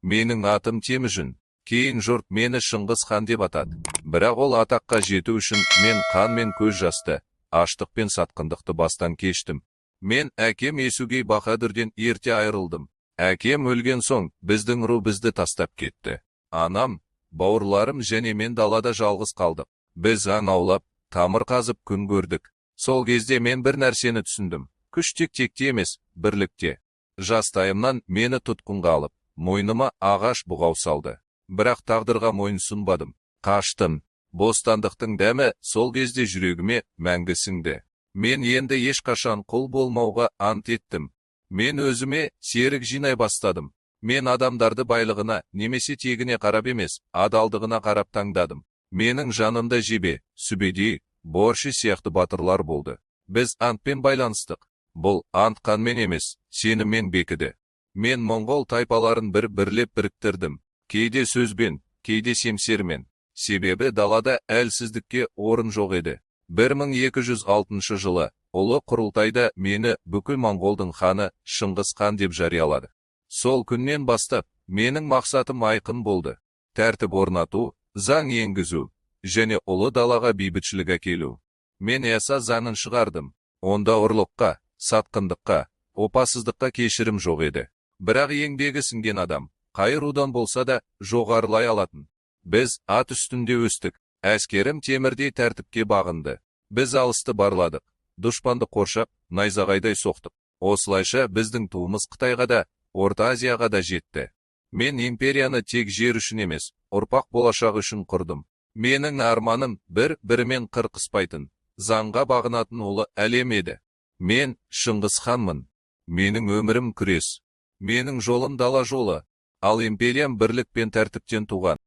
Менің атым Темүжін. Кейін жұрт мені Шыңғыс хан деп атады. Бірақ ол атаққа жету үшін мен қан мен көз жасты, аштық пен сатқындықты бастан кештім. Мен әкем Есугей Баһадүрден ерте айырылдым. Әкем өлген соң біздің ру бізді тастап кетті. Анам, бауырларым және мен далада жалғыз қалдық. Біз аң аулап, тамыр қазып күн көрдік. Сол кезде мен бір нәрсені түсіндім. Күш текте емес, бірлікте. Жастайымнан мені тұтқынға алып, мойныма ағаш бұғау салды. Бірақ тағдырға мойынсұнбадым. Қаштым. Бостандықтың дәмі сол кезде жүрегіме мәңгі сіңді. Мен енді ешқашан құл болмауға ант еттім. Мен өзіме серік жинай бастадым. Мен адамдарды байлығына немесе тегіне қарап емес, адалдығына қарап таңдадым. Менің жанымда Жебе, Сүбедей, Боршы сияқты батырлар болды. Біз антпен байланыстық. Бұл ант қанмен емес, сеніммен бекіді. Мен моңғол тайпаларын бірлеп біріктірдім. Кейде сөзбен, кейде семсермен. Себебі далада әлсіздікке орын жоқ еді. 1206 жылы ұлы құрылтайда мені бүкіл моңғолдың ханы Шыңғыс хан деп жариялады. Сол күннен бастап менің мақсатым айқын болды. Тәртіп орнату, заң енгізу және ұлы далаға бейбітшілік әкелу. Мен яса заңын шығардым. Онда ұрлыққа, сатқындыққа, опасыздыққа кешірім жоқ еді. Бірақ еңбегі сіңген адам қай рудан болса да жоғарылай алатын. Біз ат үстінде өстік. Әскерім темірдей тәртіпке бағынды. Біз алысты барладық. Дұшпанды қоршап, найзағайдай соқтық. Осылайша біздің туымыз Қытайға да, Орта Азияға да жетті. Мен империяны тек жер үшін емес, ұрпақ болашақ үшін құрдым. Менің арманым бірімен қырқыспайтын, заңға бағынатын ұлы әлем еді. Мен Шыңғыс ханмын. Менің өмірім күрес. Менің жолым дала жолы, ал империям бірлік пен тәртіптен туған.